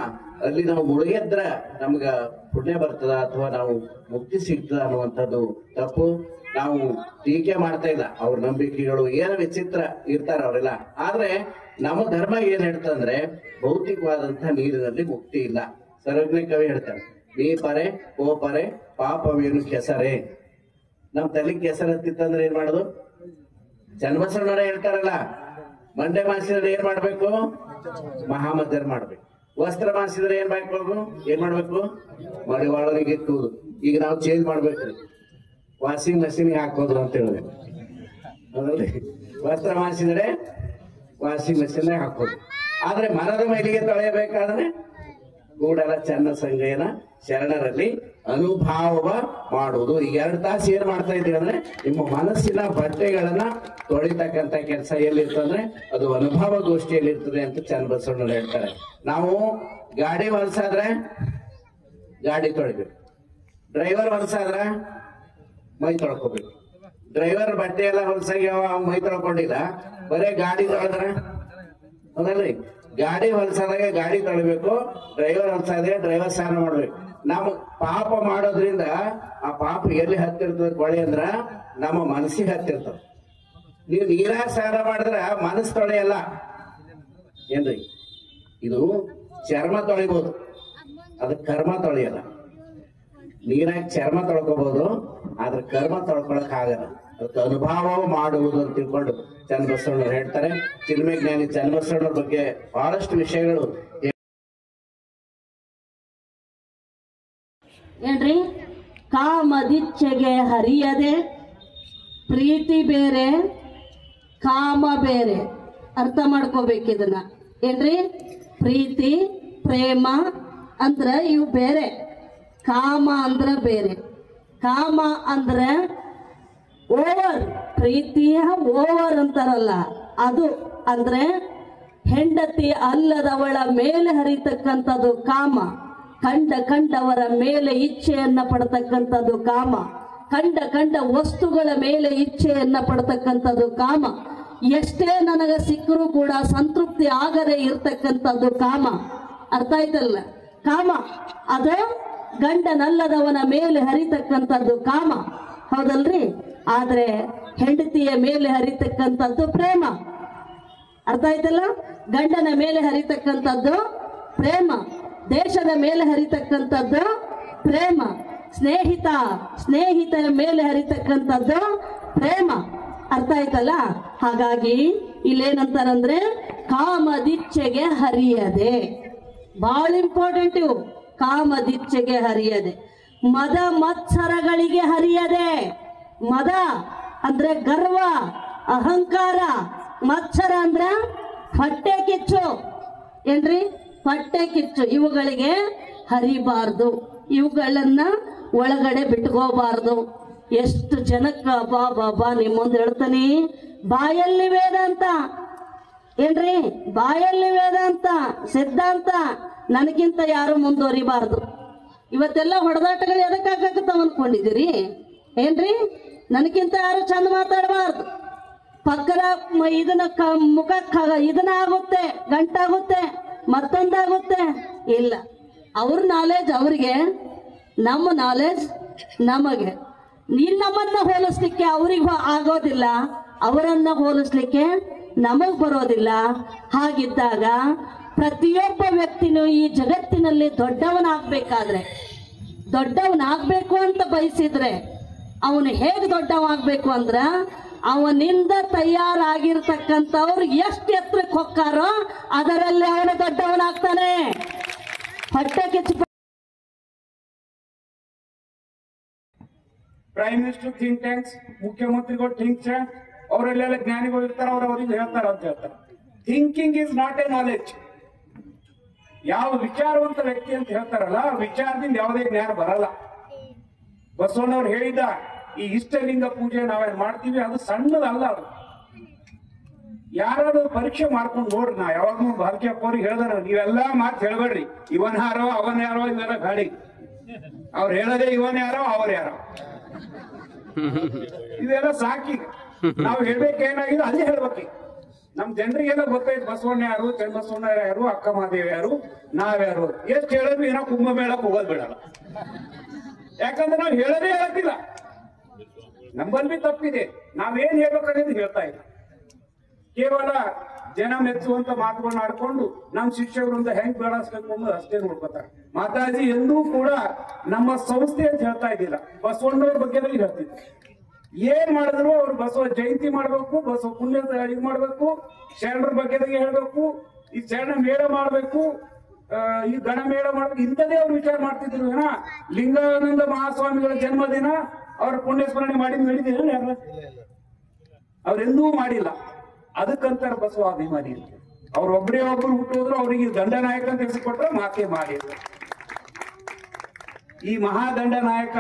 ಅಲ್ಲಿ ನಾವು ಮುಳುಗಿದ್ರ ನಮ್ಗ ಪುಣ್ಯ ಬರ್ತದ ಅಥವಾ ನಾವು ಮುಕ್ತಿ ಸಿಗ್ತದ ಅನ್ನುವಂಥದ್ದು ತಪ್ಪು. ನಾವು ಟೀಕೆ ಮಾಡ್ತಾ ಇಲ್ಲ. ಅವ್ರ ನಂಬಿಕೆಗಳು ಏನೋ ವಿಚಿತ್ರ ಇರ್ತಾರ ಅವರೆಲ್ಲ. ಆದ್ರೆ ನಮ್ಮ ಧರ್ಮ ಏನ್ ಹೇಳ್ತಂದ್ರೆ ಭೌತಿಕವಾದಂತಹ ನೀರಿನಲ್ಲಿ ಮುಕ್ತಿ ಇಲ್ಲ. ಸರ್ವಜ್ಞ ಕವಿ ಹೇಳ್ತಾರೆ, ನೀ ಪರೆ ಓ ಪರೆ ಪಾಪವೇನು ಕೆಸರೇ. ನಮ್ ತಲೆ ಕೆಸರ ಹತ್ತಿತ್ತಂದ್ರೆ ಏನ್ ಮಾಡೋದು? ಚನ್ನಬಸವಣ್ಣವರೇ ಹೇಳ್ತಾರಲ್ಲ, ಮಂಡೆ ಮಾಸಿದ್ರೆ ಏನ್ ಮಾಡ್ಬೇಕು? ಮಹಾಮದ್ಯರ್ ಮಾಡ್ಬೇಕು. ವಸ್ತ್ರ ಮಾಸಿದ್ರೆ ಏನ್ ಮಾಡ್ಬೇಕು? ಮಡಿವಾಳನಿಗೆ ಇಟ್ಟುವುದು. ಈಗ ನಾವು ಚೇಂಜ್ ಮಾಡ್ಬೇಕ್ರಿ, ವಾಷಿಂಗ್ ಮಷೀನ್ಗೆ ಹಾಕೋದ್ರು ಅಂತ ಹೇಳ್ಬೇಕು. ಹೌದಲ್ರಿ? ವಸ್ತ್ರ ಮಾಸಿದ್ರೆ ವಾಷಿಂಗ್ ಮಷೀನ್ ಹಾಕೋದು. ಆದ್ರೆ ಮರದ ಮೈಲಿಗೆ ತೊಳೆಯಬೇಕಾದ್ರೆ ಕೂಡಲ ಚನ್ನ ಸಂಗಯನ ಶರಣರಲ್ಲಿ ಅನುಭಾವ ಮಾಡುವುದು. ಈಗ 2 ತಾಸು ಏನ್ ಮಾಡ್ತಾ ಇದೀವಿ ಅಂದ್ರೆ ನಿಮ್ಮ ಮನಸ್ಸಿನ ಬಟ್ಟೆಗಳನ್ನ ತೊಳಿತಕ್ಕಂತ ಕೆಲಸ ಎಲ್ಲಿರ್ತಂದ್ರೆ ಅದು ಅನುಭವ ಗೋಷ್ಠಿಯಲ್ಲಿ ಇರ್ತದೆ ಅಂತ ಚನ್ನಬಸವಣ್ಣರು ಹೇಳ್ತಾರೆ. ನಾವು ಗಾಡಿ ಹೊಲಸಾದ್ರೆ ಗಾಡಿ ತೊಳಿಬೇಕು, ಡ್ರೈವರ್ ಹೊಲಸಾದ್ರ ಮೈ ತೊಳ್ಕೊಬೇಕು. ಡ್ರೈವರ್ ಬಟ್ಟೆ ಎಲ್ಲ ಹೊಲಸಾಗ್ಯಾವ, ಅವ್ ಮೈ ತೊಳ್ಕೊಂಡಿಲ್ಲ, ಬರೇ ಗಾಡಿ ತೊಳೆದ್ರ ಹೌದಲ್ರಿ? ಗಾಡಿ ಹೊಲಸಾದಾಗ ಗಾಡಿ ತೊಳಿಬೇಕು, ಡ್ರೈವರ್ ಹೊಲಸಾದ್ರೆ ಡ್ರೈವರ್ ಸ್ನಾನ ಮಾಡ್ಬೇಕು. ನಾವು ಪಾಪ ಮಾಡೋದ್ರಿಂದ ಆ ಪಾಪ ಎಲ್ಲಿ ಹತ್ತಿರ್ತದ ಕೊಳೆ ಅಂದ್ರ ನಮ್ಮ ಮನಸ್ಸಿಗೆ ಹತ್ತಿರ್ತದ. ನೀವು ನೀರಾಗ ಸ್ನಾನ ಮಾಡಿದ್ರ ಮನಸ್ಸು ತೊಳೆಯಲ್ಲ ಏನ್ರಿ? ಇದು ಚರ್ಮ ತೊಳಿಬಹುದು, ಅದು ಕರ್ಮ ತೊಳೆಯಲ್ಲ. ನೀರಾಗಿ ಚರ್ಮ ತೊಳ್ಕೋಬಹುದು, ಆದ್ರೆ ಕರ್ಮ ತೊಳ್ಕೊಳಕ್ ಆಗಲ್ಲ. ಅದಕ್ಕೆ ಅನುಭವ ಮಾಡುವುದು ಅಂತ ತಿಳ್ಕೊಂಡು ಚನ್ನಬಸವಣ್ಣವ್ರು ಹೇಳ್ತಾರೆ. ಚಿನ್ಮಯ ಜ್ಞಾನಿ ಚನ್ನಬಸವಣ್ಣವ್ರ ಬಗ್ಗೆ ಬಹಳಷ್ಟು ವಿಷಯಗಳು ಏನ್ರಿ? ಕಾಮದಿಚ್ಛೆಗೆ ಹರಿಯದೆ ಪ್ರೀತಿ ಬೇರೆ ಕಾಮ ಬೇರೆ. ಅರ್ಥ ಮಾಡ್ಕೋಬೇಕು ಇದನ್ನ. ಏನ್ರಿ? ಪ್ರೀತಿ ಪ್ರೇಮ ಅಂದ್ರ ಇವು ಬೇರೆ, ಕಾಮ ಅಂದ್ರ ಬೇರೆ. ಕಾಮ ಅಂದ್ರ ಓವರ್, ಪ್ರೀತಿಯ ಓವರ್ ಅಂತಾರಲ್ಲ ಅದು. ಅಂದ್ರೆ ಹೆಂಡತಿ ಅಲ್ಲದವಳ ಮೇಲೆ ಹರಿತಕ್ಕಂಥದ್ದು ಕಾಮ. ಕಂಡವರ ಮೇಲೆ ಇಚ್ಛೆಯನ್ನ ಪಡ್ತಕ್ಕಂಥದ್ದು ಕಾಮ. ಕಂಡ ವಸ್ತುಗಳ ಮೇಲೆ ಇಚ್ಛೆಯನ್ನ ಪಡ್ತಕ್ಕಂಥದ್ದು ಕಾಮ. ಎಷ್ಟೇ ನನಗೆ ಸಿಕ್ಕರೂ ಕೂಡ ಸಂತೃಪ್ತಿ ಆಗದೆ ಇರ್ತಕ್ಕಂಥದ್ದು ಕಾಮ. ಅರ್ಥ ಆಯ್ತಲ್ಲ? ಕಾಮ ಅದು ಗಂಡನಲ್ಲದವನ ಮೇಲೆ ಹರಿತಕ್ಕಂಥದ್ದು ಕಾಮ, ಹೌದಲ್ರಿ? ಆದ್ರೆ ಹೆಂಡತಿಯ ಮೇಲೆ ಹರಿತಕ್ಕಂಥದ್ದು ಪ್ರೇಮ. ಅರ್ಥ ಆಯ್ತಲ್ಲ? ಗಂಡನ ಮೇಲೆ ಹರಿತಕ್ಕಂಥದ್ದು ಪ್ರೇಮ, ದೇಶದ ಮೇಲೆ ಹರಿತಕ್ಕಂಥದ್ದು ಪ್ರೇಮ, ಸ್ನೇಹಿತರ ಮೇಲೆ ಹರಿತಕ್ಕಂಥದ್ದು ಪ್ರೇಮ. ಅರ್ಥ ಆಯ್ತಲ್ಲ? ಹಾಗಾಗಿ ಇಲ್ಲೇನಂತಾರಂದ್ರೆ ಕಾಮದಿಚ್ಛೆಗೆ ಹರಿಯದೆ, ಬಹಳ ಇಂಪಾರ್ಟೆಂಟ್ ಇವು. ಕಾಮದಿಚ್ಛೆಗೆ ಹರಿಯದೆ, ಮದ ಮತ್ಸರಗಳಿಗೆ ಹರಿಯದೆ. ಮದ ಅಂದ್ರೆ ಗರ್ವ, ಅಹಂಕಾರ. ಮತ್ಸರ ಅಂದ್ರ ಹೊಟ್ಟೆ ಕಿಚ್ಚು. ಏನ್ರಿ? ಹೊಟ್ಟೆ ಕಿಚ್ಚು. ಇವುಗಳಿಗೆ ಹರಿಬಾರ್ದು, ಇವುಗಳನ್ನ ಒಳಗಡೆ ಬಿಟ್ಕೋಬಾರ್ದು. ಎಷ್ಟು ಜನಕ್ಕ ಬಾ ನಿಮ್ಮ ಮುಂದೆ ಹೇಳ್ತಾನೆ, ಬಾಯಲ್ಲಿ ವೇದಾಂತ. ಏನ್ರಿ? ಬಾಯಲ್ಲಿ ವೇದಾಂತ ಸಿದ್ಧಾಂತ, ನನಗಿಂತ ಯಾರು ಮುಂದುವರಿಬಾರ್ದು. ಇವತ್ತೆಲ್ಲ ಹೊಡೆದಾಟಗಳು ಎದಕ್ಕಾಗತ್ತಾವ ಅನ್ಕೊಂಡಿದ್ದೀರಿ? ಏನ್ರಿ? ನನಗಿಂತ ಯಾರು ಚಂದ ಮಾತಾಡಬಾರ್ದು. ಪಕ್ಕದ ಇದನ್ನ ಮುಖ ಇದನ್ನ ಆಗುತ್ತೆ, ಗಂಟಾಗುತ್ತೆ, ಮತ್ತೊಂದಾಗುತ್ತೆ. ಇಲ್ಲ, ಅವ್ರ ನಾಲೆಜ್ ಅವ್ರಿಗೆ, ನಮ್ಮ ನಾಲೆಜ್ ನಮಗೆ. ನಮ್ಮನ್ನ ಹೋಲಿಸ್ಲಿಕ್ಕೆ ಅವ್ರಿಗೆ ಆಗೋದಿಲ್ಲ, ಅವರನ್ನ ಹೋಲಿಸ್ಲಿಕ್ಕೆ ನಮಗ್ ಬರೋದಿಲ್ಲ. ಹಾಗಿದ್ದಾಗ ಪ್ರತಿಯೊಬ್ಬ ವ್ಯಕ್ತಿನೂ ಈ ಜಗತ್ತಿನಲ್ಲಿ ದೊಡ್ಡವನಾಗ್ಬೇಕು ಅಂತ ಬಯಸಿದ್ರೆ ಅವನು ಹೇಗೆ ದೊಡ್ಡವಾಗ್ಬೇಕು ಅಂದ್ರ, ಅವನಿಂದ ತಯಾರಾಗಿರ್ತಕ್ಕಂಥವ್ರು ಎಷ್ಟು ಎತ್ತರಕ್ಕೆ ಹೊಕ್ಕಾರೋ ಅದರಲ್ಲಿ ಅವನು ದೊಡ್ಡವನಾಗ್ತಾನೆ. ಹೊಟ್ಟೆ ಕಿಚ್ಚು. ಪ್ರೈಮ್ ಮಿನಿಸ್ಟರ್ ಥಿಂಕ್ ಟ್ಯಾಂಕ್ಸ್, ಮುಖ್ಯಮಂತ್ರಿಗಳು ಥಿಂಕ್ ಟ್ಯಾಂಕ್, ಅವರೆಲ್ಲೆಲ್ಲ ಜ್ಞಾನಿಗಳು ಇರ್ತಾರ, ಅವ್ರಿಗೆ ಹೇಳ್ತಾರ ಅಂತ ಹೇಳ್ತಾರೆ. Thinking is not A knowledge. ಯಾವ ವಿಚಾರವಂತ ವ್ಯಕ್ತಿ ಅಂತ ಹೇಳ್ತಾರಲ್ಲ, ವಿಚಾರದಿಂದ ಯಾವುದೇ ಜ್ಞಾನ ಬರಲ್ಲ. ಬಸವಣ್ಣವ್ರು ಹೇಳಿದ ಈ ಇಷ್ಟಲಿಂಗ ಪೂಜೆ ನಾವೇನ್ ಮಾಡ್ತೀವಿ ಅದು ಸಣ್ಣದಲ್ಲ. ಅದು ಯಾರಾದ್ರೂ ಪರೀಕ್ಷೆ ಮಾಡ್ಕೊಂಡು ನೋಡ್ರಿ. ನಾ ಯಾವಾಗ್ಲೂ ಭಾರತೀಯ ಅವ್ರಿಗೆ ಹೇಳ್ದಾರ, ನೀವೆಲ್ಲಾ ಮಾತು ಹೇಳ್ಬೇಡ್ರಿ, ಇವನ್ ಯಾರೋ ಅವನ್ ಯಾರೋ ಇವೆಲ್ಲ ಗಾಡಿ. ಅವ್ರು ಹೇಳೋದೇ ಇವನ್ ಯಾರೋ ಅವ್ರು ಯಾರೋ, ಇವೆಲ್ಲ ಸಾಕಿ. ನಾವು ಹೇಳ್ಬೇಕೇನಾಗಿದೆ ಅದೇ ಹೇಳ್ಬೇಕು. ನಮ್ ಜನರಿಗೆಲ್ಲ ಗೊತ್ತಾಯ್ತು ಬಸವಣ್ಣ ಯಾರು, ಚನ್ನಬಸವಣ್ಣ ಯಾರು, ಅಕ್ಕ ಮಹಾದೇವಿ ಯಾರು, ನಾವ್ಯಾರು. ಎಷ್ಟು ಹೇಳಿದ್ರು ಏನೋ ಕುಂಭಮೇಳಕ್ಕೆ ಹೋಗೋದ್ ಬಿಡಲ್ಲ. ಯಾಕಂದ್ರೆ ನಾವು ಹೇಳೋದೇ ಹೇಳ್ತಿಲ್ಲ. ನಮ್ಮಲ್ಲಿ ತಪ್ಪಿದೆ. ನಾವೇನ್ ಹೇಳ್ಬೇಕಾಗಿದ್ದು ಹೇಳ್ತಾ ಇಲ್ಲ. ಕೇವಲ ಜನ ಮೆಚ್ಚುವಂತ ಮಾತುಗಳನ್ನ ಆಡ್ಕೊಂಡು ನಮ್ಮ ಶಿಕ್ಷಕರಿಂದ ಹೆಂಗ್ ಬೆಳೆಸ್ಬೇಕು ಅನ್ನೋದು ಅಷ್ಟೇ ನೋಡ್ಕೋತಾರೆ. ಮಾತಾಜಿ ಎಂದೂ ಕೂಡ ನಮ್ಮ ಸಂಸ್ಥೆ ಅಂತ ಹೇಳ್ತಾ ಇದ್ದಿಲ್ಲ, ಬಸವಣ್ಣವ್ರ ಬಗ್ಗೆ ಹೇಳ್ತಿದ್ರು. ಏನ್ ಮಾಡಿದ್ರು ಅವ್ರು ಬಸವ ಜಯಂತಿ ಮಾಡ್ಬೇಕು, ಬಸವ ಪುಣ್ಯ ಇದು ಮಾಡ್ಬೇಕು, ಶರಣರ ಬಗ್ಗೆ ಹೇಳ್ಬೇಕು, ಈ ಶರಣ ಮೇಳ ಮಾಡ್ಬೇಕು, ಈ ಗಣ ಮೇಳ ಮಾಡ್ಬೇಕು, ಇಂಥದೇ ಅವ್ರು ವಿಚಾರ ಮಾಡ್ತಿದ್ರು. ಏನ ಲಿಂಗಾನಂದ ಮಹಾಸ್ವಾಮಿಗಳ ಜನ್ಮದಿನ ಅವ್ರ ಪುಣ್ಯ ಸ್ಮರಣೆ ಮಾಡಿ ಹೇಳಿದ್ದೀರ ಯಾರ? ಅವ್ರೆಂದೂ ಮಾಡಿಲ್ಲ. ಅದಕ್ಕಂತಾರ ಬಸವ ಅಭಿಮಾನಿ ಅಂತ. ಅವ್ರೊಬ್ಬರೇ ಒಬ್ರು ಹುಟ್ಟೋದ್ರು, ಅವ್ರಿಗೆ ದಂಡನಾಯಕ ಅಂತ ಹೆಸರುಕೊಟ್ರೆ ಮಾತೆ ಮಾರಿಯವರು. ಈ ಮಹಾದಂಡ ನಾಯಕ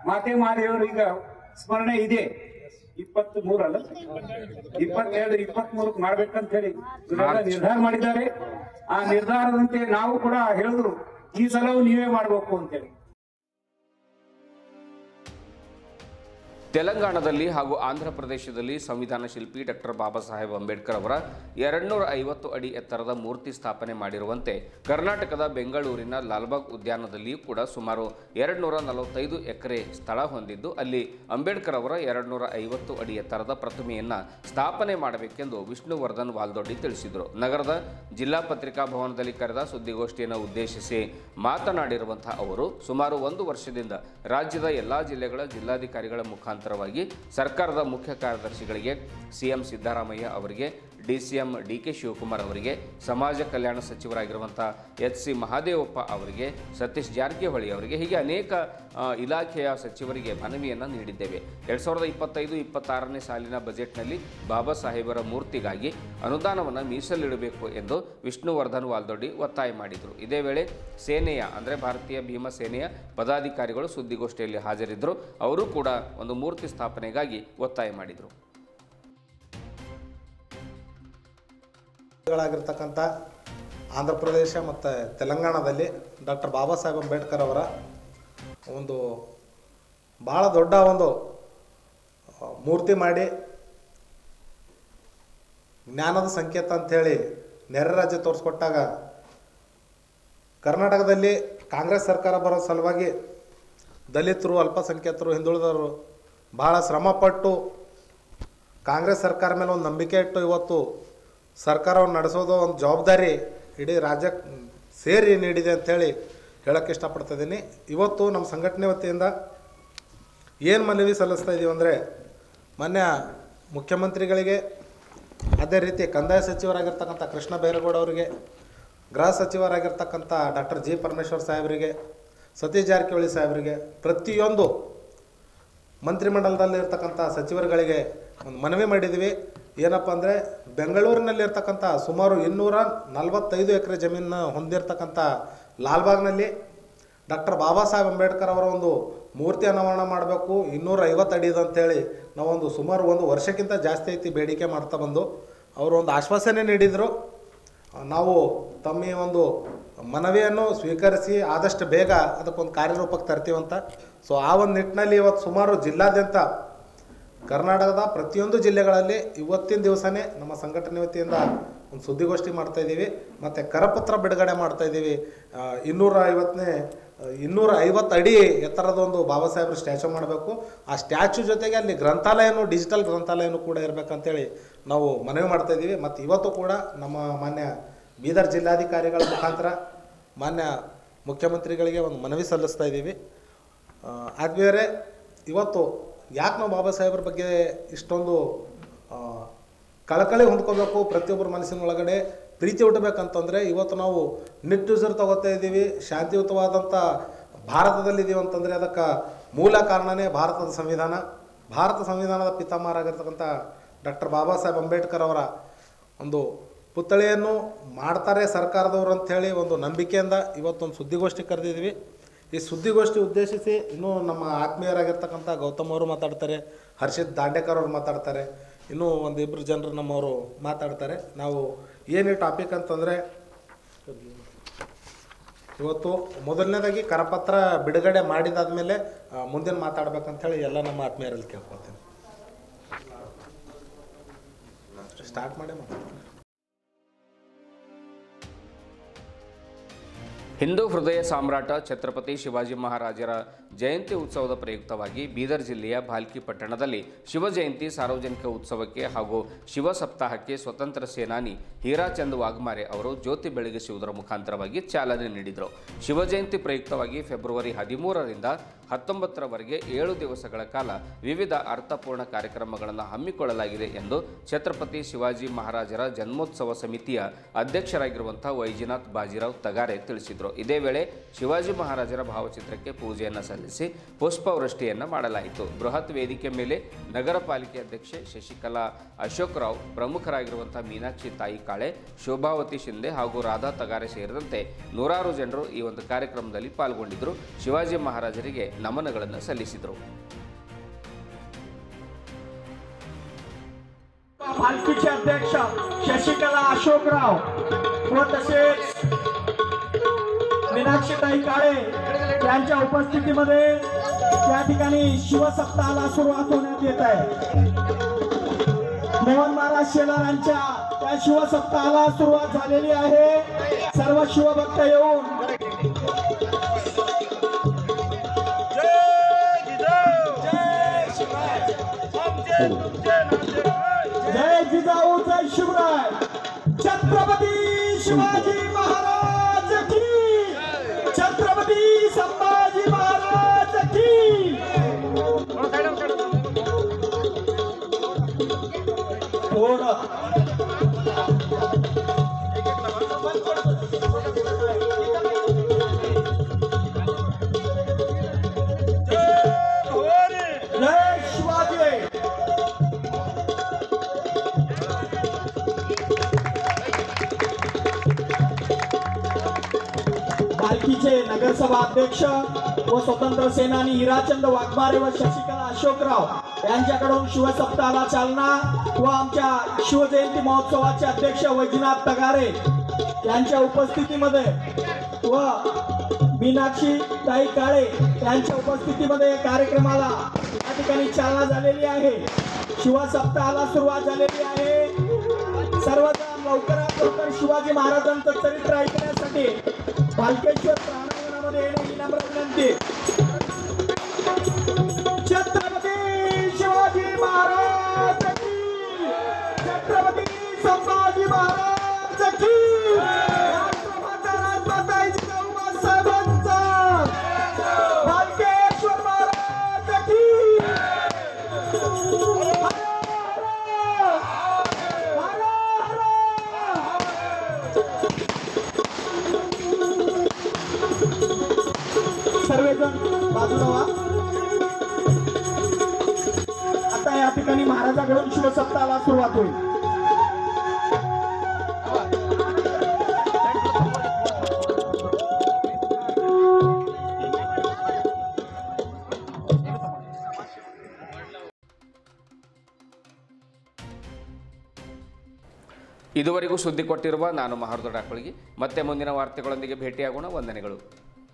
ಮಾತೆ ಮಾರಿಯವರು ಈಗ ಸ್ಮರಣೆ ಇದೆ 23 ಅಲ್ಲ 22, 23 ಮಾಡ್ಬೇಕಂತ ಹೇಳಿ ನಿರ್ಧಾರ ಮಾಡಿದ್ದಾರೆ. ಆ ನಿರ್ಧಾರದಂತೆ ನಾವು ಕೂಡ ಹೇಳಿದ್ರು ಈ ಸಲವೂ ನೀವೇ ಮಾಡ್ಬೇಕು ಅಂತೇಳಿ. ತೆಲಂಗಾಣದಲ್ಲಿ ಹಾಗೂ ಆಂಧ್ರ ಪ್ರದೇಶದಲ್ಲಿ ಸಂವಿಧಾನ ಶಿಲ್ಪಿ ಡಾಕ್ಟರ್ ಬಾಬಾ ಸಾಹೇಬ್ ಅಂಬೇಡ್ಕರ್ ಅವರ 250 ಅಡಿ ಎತ್ತರದ ಮೂರ್ತಿ ಸ್ಥಾಪನೆ ಮಾಡಿರುವಂತೆ ಕರ್ನಾಟಕದ ಬೆಂಗಳೂರಿನ ಲಾಲ್ಬಾಗ್ ಉದ್ಯಾನದಲ್ಲಿಯೂ ಕೂಡ ಸುಮಾರು 245 ಎಕರೆ ಸ್ಥಳ ಹೊಂದಿದ್ದು ಅಲ್ಲಿ ಅಂಬೇಡ್ಕರ್ ಅವರ 250 ಅಡಿ ಎತ್ತರದ ಪ್ರತಿಮೆಯನ್ನು ಸ್ಥಾಪನೆ ಮಾಡಬೇಕೆಂದು ವಿಷ್ಣುವರ್ಧನ್ ವಾಲ್ದೊಡ್ಡಿ ತಿಳಿಸಿದರು. ನಗರದ ಜಿಲ್ಲಾ ಪತ್ರಿಕಾ ಭವನದಲ್ಲಿ ಕರೆದ ಸುದ್ದಿಗೋಷ್ಠಿಯನ್ನು ಉದ್ದೇಶಿಸಿ ಮಾತನಾಡಿರುವಂತಹ ಅವರು ಸುಮಾರು 1 ವರ್ಷದಿಂದ ರಾಜ್ಯದ ಎಲ್ಲಾ ಜಿಲ್ಲೆಗಳ ಜಿಲ್ಲಾಧಿಕಾರಿಗಳ ಮುಖಾಂತರ ಸರ್ಕಾರದ ಮುಖ್ಯ ಕಾರ್ಯದರ್ಶಿಗಳಿಗೆ ಸಿಎಂ ಸಿದ್ದರಾಮಯ್ಯ ಅವರಿಗೆ, ಡಿಸಿಎಂ ಡಿಕೆ ಶಿವಕುಮಾರ್ ಅವರಿಗೆ, ಸಮಾಜ ಕಲ್ಯಾಣ ಸಚಿವರಾಗಿರುವಂತಹ ಎಚ್.ಸಿ. ಮಹಾದೇವಪ್ಪ ಅವರಿಗೆ, ಸತೀಶ್ ಜಾರಕಿಹೊಳಿ ಅವರಿಗೆ ಹೀಗೆ ಅನೇಕ ಇಲಾಖೆಯ ಸಚಿವರಿಗೆ ಮನವಿಯನ್ನು ನೀಡಿದ್ದೇವೆ. 2025-26ನೇ ಸಾಲಿನ ಬಜೆಟ್ನಲ್ಲಿ ಬಾಬಾ ಸಾಹೇಬರ ಮೂರ್ತಿಗಾಗಿ ಅನುದಾನವನ್ನು ಮೀಸಲಿಡಬೇಕು ಎಂದು ವಿಷ್ಣುವರ್ಧನ್ ವಾಲ್ದೊಡ್ಡಿ ಒತ್ತಾಯ ಮಾಡಿದರು. ಇದೇ ವೇಳೆ ಸೇನೆಯ ಅಂದರೆ ಭಾರತೀಯ ಭೀಮ ಸೇನೆಯ ಪದಾಧಿಕಾರಿಗಳು ಸುದ್ದಿಗೋಷ್ಠಿಯಲ್ಲಿ ಹಾಜರಿದ್ದರು. ಅವರು ಕೂಡ ಒಂದು ಮೂರ್ತಿ ಸ್ಥಾಪನೆಗಾಗಿ ಒತ್ತಾಯ ಮಾಡಿದರು. ಗಳಾಗಿರ್ತಕ್ಕಂಥ ಆಂಧ್ರ ಪ್ರದೇಶ ಮತ್ತು ತೆಲಂಗಾಣದಲ್ಲಿ ಡಾಕ್ಟರ್ ಬಾಬಾ ಸಾಹೇಬ್ ಅಂಬೇಡ್ಕರ್ ಅವರ ಒಂದು ಭಾಳ ದೊಡ್ಡ ಒಂದು ಮೂರ್ತಿ ಮಾಡಿ ಜ್ಞಾನದ ಸಂಕೇತ ಅಂಥೇಳಿ ನೆರೆ ರಾಜ್ಯ ತೋರಿಸ್ಕೊಟ್ಟಾಗ ಕರ್ನಾಟಕದಲ್ಲಿ ಕಾಂಗ್ರೆಸ್ ಸರ್ಕಾರ ಬರೋ ಸಲುವಾಗಿ ದಲಿತರು, ಅಲ್ಪಸಂಖ್ಯಾತರು, ಹಿಂದುಳಿದವರು ಭಾಳ ಶ್ರಮಪಟ್ಟು ಕಾಂಗ್ರೆಸ್ ಸರ್ಕಾರ ಮೇಲೆ ಒಂದು ನಂಬಿಕೆ ಇಟ್ಟು ಇವತ್ತು ಸರ್ಕಾರವನ್ನು ನಡೆಸೋದು ಒಂದು ಜವಾಬ್ದಾರಿ ಇಡೀ ರಾಜ್ಯಕ್ಕೆ ಸೇರಿ ನೀಡಿದೆ ಅಂಥೇಳಿ ಹೇಳೋಕ್ಕೆ ಇಷ್ಟಪಡ್ತಿದ್ದೀನಿ. ಇವತ್ತು ನಮ್ಮ ಸಂಘಟನೆ ವತಿಯಿಂದ ಏನು ಮನವಿ ಸಲ್ಲಿಸ್ತಾ ಇದ್ದೀವಿ ಅಂದರೆ ಮಾನ್ಯ ಮುಖ್ಯಮಂತ್ರಿಗಳಿಗೆ, ಅದೇ ರೀತಿ ಕಂದಾಯ ಸಚಿವರಾಗಿರ್ತಕ್ಕಂಥ ಕೃಷ್ಣ ಬೈರೇಗೌಡ ಅವರಿಗೆ, ಗೃಹ ಸಚಿವರಾಗಿರ್ತಕ್ಕಂಥ ಡಾಕ್ಟರ್ ಜಿ ಪರಮೇಶ್ವರ್ ಸಾಹೇಬರಿಗೆ, ಸತೀಶ್ ಜಾರಕಿಹೊಳಿ ಸಾಹೇಬರಿಗೆ, ಪ್ರತಿಯೊಂದು ಮಂತ್ರಿಮಂಡಲದಲ್ಲಿ ಇರ್ತಕ್ಕಂಥ ಸಚಿವರುಗಳಿಗೆ ಒಂದು ಮನವಿ ಮಾಡಿದ್ವಿ. ಏನಪ್ಪ ಅಂದರೆ ಬೆಂಗಳೂರಿನಲ್ಲಿರ್ತಕ್ಕಂಥ ಸುಮಾರು 245 ಎಕರೆ ಜಮೀನನ್ನು ಹೊಂದಿರತಕ್ಕಂಥ ಲಾಲ್ಬಾಗ್ನಲ್ಲಿ ಡಾಕ್ಟರ್ ಬಾಬಾ ಸಾಹೇಬ್ ಅಂಬೇಡ್ಕರ್ ಅವರ ಒಂದು ಮೂರ್ತಿ ಅನಾವರಣ ಮಾಡಬೇಕು, 250 ಅಡಿ ಅಂತೇಳಿ ನಾವೊಂದು ಸುಮಾರು 1 ವರ್ಷಕ್ಕಿಂತ ಜಾಸ್ತಿ ಐತಿ ಬೇಡಿಕೆ ಮಾಡ್ತಾ ಬಂದು ಅವರು ಒಂದು ಆಶ್ವಾಸನೆ ನೀಡಿದರು. ನಾವು ತಮ್ಮ ಈ ಒಂದು ಮನವಿಯನ್ನು ಸ್ವೀಕರಿಸಿ ಆದಷ್ಟು ಬೇಗ ಅದಕ್ಕೊಂದು ಕಾರ್ಯರೂಪಕ್ಕೆ ತರ್ತೀವಂತ. ಸೊ ಆ ಒಂದು ನಿಟ್ಟಿನಲ್ಲಿ ಇವತ್ತು ಸುಮಾರು ಜಿಲ್ಲಾದ್ಯಂತ ಕರ್ನಾಟಕದ ಪ್ರತಿಯೊಂದು ಜಿಲ್ಲೆಗಳಲ್ಲಿ ಇವತ್ತಿನ ದಿವಸನೇ ನಮ್ಮ ಸಂಘಟನೆ ವತಿಯಿಂದ ಒಂದು ಸುದ್ದಿಗೋಷ್ಠಿ ಮಾಡ್ತಾಯಿದ್ದೀವಿ ಮತ್ತು ಕರಪತ್ರ ಬಿಡುಗಡೆ ಮಾಡ್ತಾಯಿದ್ದೀವಿ. 250 ಅಡಿ ಎತ್ತರದ ಒಂದು ಬಾಬಾ ಸಾಹೇಬ್ರ ಸ್ಟ್ಯಾಚು ಮಾಡಬೇಕು. ಆ ಸ್ಟ್ಯಾಚು ಜೊತೆಗೆ ಅಲ್ಲಿ ಗ್ರಂಥಾಲಯನೂ, ಡಿಜಿಟಲ್ ಗ್ರಂಥಾಲಯನೂ ಕೂಡ ಇರಬೇಕಂತೇಳಿ ನಾವು ಮನವಿ ಮಾಡ್ತಾಯಿದ್ದೀವಿ. ಮತ್ತು ಇವತ್ತು ಕೂಡ ನಮ್ಮ ಮಾನ್ಯ ಬೀದರ್ ಜಿಲ್ಲಾಧಿಕಾರಿಗಳ ಮುಖಾಂತರ ಮಾನ್ಯ ಮುಖ್ಯಮಂತ್ರಿಗಳಿಗೆ ಒಂದು ಮನವಿ ಸಲ್ಲಿಸ್ತಾ ಇದ್ದೀವಿ. ಆದ್ಮೇಲೆ ಇವತ್ತು ಯಾಕೆ ನಾವು ಬಾಬಾ ಸಾಹೇಬ್ರ ಬಗ್ಗೆ ಇಷ್ಟೊಂದು ಕಳಕಳಿ ಹೊಂದ್ಕೋಬೇಕು, ಪ್ರತಿಯೊಬ್ಬರ ಮನಸ್ಸಿನೊಳಗಡೆ ಪ್ರೀತಿ ಹುಟ್ಟಬೇಕಂತಂದರೆ ಇವತ್ತು ನಾವು ನಿಟ್ಟುಸಿರು ತಗೋತಾ ಇದ್ದೀವಿ, ಶಾಂತಿಯುತವಾದಂಥ ಭಾರತದಲ್ಲಿದ್ದೀವಿ ಅಂತಂದರೆ ಅದಕ್ಕೆ ಮೂಲ ಕಾರಣನೇ ಭಾರತದ ಸಂವಿಧಾನ. ಭಾರತ ಸಂವಿಧಾನದ ಪಿತಾಮಹರಾಗಿರ್ತಕ್ಕಂಥ ಡಾಕ್ಟರ್ ಬಾಬಾ ಸಾಹೇಬ್ ಅಂಬೇಡ್ಕರ್ ಅವರ ಒಂದು ಪುತ್ಥಳಿಯನ್ನು ಮಾಡ್ತಾರೆ ಸರ್ಕಾರದವರು ಅಂಥೇಳಿ ಒಂದು ನಂಬಿಕೆಯಿಂದ ಇವತ್ತೊಂದು ಸುದ್ದಿಗೋಷ್ಠಿ ಕರೆದಿದ್ವಿ. ಈ ಸುದ್ದಿಗೋಷ್ಠಿ ಉದ್ದೇಶಿಸಿ ಇನ್ನೂ ನಮ್ಮ ಆತ್ಮೀಯರಾಗಿರ್ತಕ್ಕಂಥ ಗೌತಮ್ ಅವರು ಮಾತಾಡ್ತಾರೆ, ಹರ್ಷಿತ್ ದಾಂಡೇಕರ್ ಅವರು ಮಾತಾಡ್ತಾರೆ, ಇನ್ನೂ ಒಂದಿಬ್ಬರು ಜನರು ನಮ್ಮವರು ಮಾತಾಡ್ತಾರೆ. ನಾವು ಏನು ಟಾಪಿಕ್ ಅಂತಂದರೆ ಇವತ್ತು ಮೊದಲನೇದಾಗಿ ಕರಪತ್ರ ಬಿಡುಗಡೆ ಮಾಡಿದಾದ್ಮೇಲೆ ಮುಂದಿನ ಮಾತಾಡ್ಬೇಕಂತೇಳಿ ಎಲ್ಲ ನಮ್ಮ ಆತ್ಮೀಯರಲ್ಲಿ ಕೇಳ್ಕೊಳ್ತೇನೆ. ಸ್ಟಾರ್ಟ್ ಮಾಡಿ ಮಾತಾಡ್ತೀನಿ. ಹಿಂದೂ ಹೃದಯ ಸಾಮ್ರಾಟ ಛತ್ರಪತಿ ಶಿವಾಜಿ ಮಹಾರಾಜರ ಜಯಂತಿ ಉತ್ಸವದ ಪ್ರಯುಕ್ತವಾಗಿ ಬೀದರ್ ಜಿಲ್ಲೆಯ ಭಾಲ್ಕಿ ಪಟ್ಟಣದಲ್ಲಿ ಶಿವಜಯಂತಿ ಸಾರ್ವಜನಿಕ ಉತ್ಸವಕ್ಕೆ ಹಾಗೂ ಶಿವ ಸಪ್ತಾಹಕ್ಕೆ ಸ್ವತಂತ್ರ ಸೇನಾನಿ ಹೀರಾಚಂದ್ ವಾಘಮಾರೆ ಅವರು ಜ್ಯೋತಿ ಬೆಳಗಿಸುವುದರ ಮುಖಾಂತರವಾಗಿ ಚಾಲನೆ ನೀಡಿದರು. ಶಿವಜಯಂತಿ ಪ್ರಯುಕ್ತವಾಗಿ ಫೆಬ್ರವರಿ 13ರಿಂದ 19ರವರೆಗೆ 7 ದಿವಸಗಳ ಕಾಲ ವಿವಿಧ ಅರ್ಥಪೂರ್ಣ ಕಾರ್ಯಕ್ರಮಗಳನ್ನು ಹಮ್ಮಿಕೊಳ್ಳಲಾಗಿದೆ ಎಂದು ಛತ್ರಪತಿ ಶಿವಾಜಿ ಮಹಾರಾಜರ ಜನ್ಮೋತ್ಸವ ಸಮಿತಿಯ ಅಧ್ಯಕ್ಷರಾಗಿರುವಂತಹ ವೈಜನಾಥ್ ಬಾಜಿರಾವ್ ತಗಾರೆ ತಿಳಿಸಿದರು. ಇದೇ ವೇಳೆ ಶಿವಾಜಿ ಮಹಾರಾಜರ ಭಾವಚಿತ್ರಕ್ಕೆ ಪೂಜೆಯನ್ನು ಸಲ್ಲಿಸಿ ಪುಷ್ಪವೃಷ್ಟಿಯನ್ನು ಮಾಡಲಾಯಿತು. ಬೃಹತ್ ವೇದಿಕೆ ಮೇಲೆ ನಗರ ಪಾಲಿಕೆ ಅಧ್ಯಕ್ಷೆ ಶಶಿಕಲಾ ಅಶೋಕ್ ರಾವ್, ಪ್ರಮುಖರಾಗಿರುವಂತಹ ಮೀನಾಕ್ಷಿ ತಾಯಿ ಕಾಳೆ, ಶೋಭಾವತಿ ಶಿಂದೆ ಹಾಗೂ ರಾಧಾ ತಗಾರೆ ಸೇರಿದಂತೆ 100 ಜನರು ಈ ಒಂದು ಕಾರ್ಯಕ್ರಮದಲ್ಲಿ ಪಾಲ್ಗೊಂಡಿದ್ದರು. ಶಿವಾಜಿ ಮಹಾರಾಜರಿಗೆ ನಮನಗಳನ್ನು ಸಲ್ಲಿಸಿದರು. पालखीचे अध्यक्ष शशिकला अशोकराव व तसेच मीनाक्षीताई काळे यांच्या उपस्थितीमध्ये त्या ठिकाणी शिवसप्ताहाला सुरुवात होण्यात येत आहे. मोहन महाराज शेलारांच्या त्या शिवसप्ताहाला सुरुवात झालेली आहे. सर्व शिवभक्त येऊन जय जिजाऊ जय शिवराय. छत्रपती शिवाजी महाराज की, छत्रपती संभाजी महाराज की. जय शिवाजी. बालकीचे नगरसभा अध्यक्ष व स्वतंत्र सेनानी हिराचंद वाघमारे व शशिकला अशोकराव यांच्याकडून शिवसप्ताहाला चालना व आमच्या शिवजयंती महोत्सवाचे अध्यक्ष वैजनाथ तगारे यांच्या उपस्थितीमध्ये व मीनाक्षी ताई काळे यांच्या उपस्थितीमध्ये कार्यक्रमाला या ठिकाणी चालना झालेली आहे. शिवसप्ताहाला सुरुवात झालेली आहे. सर्वजण लवकरात लवकर शिवाजी महाराजांचं चरित्र ऐकण्यासाठी भालकेश्वर प्रांगणामध्ये येणे ही नम्र विनंती. छत्रपती शिवाजी महाराज की, छत्रपती संभाजी महाराज की. राष्ट्रमाता राजमाता जिजाऊ साहेबांचा, भालकेश्वर महाराज की. सर्वजण बाजूला व्हा. आता या ठिकाणी महाराजाकडून शिवसप्ताहाला सुरुवात होईल. ಇದುವರೆಗೂ ಸುದ್ದಿ ಕೊಟ್ಟಿರುವ ನಾನು ಮಹಾರುದ್ರ ಡಾಕ್ಟರ್ಗೆ ಮತ್ತೆ ಮುಂದಿನ ವಾರ್ತೆಗಳೊಂದಿಗೆ ಭೇಟಿಯಾಗೋಣ. ವಂದನೆಗಳು.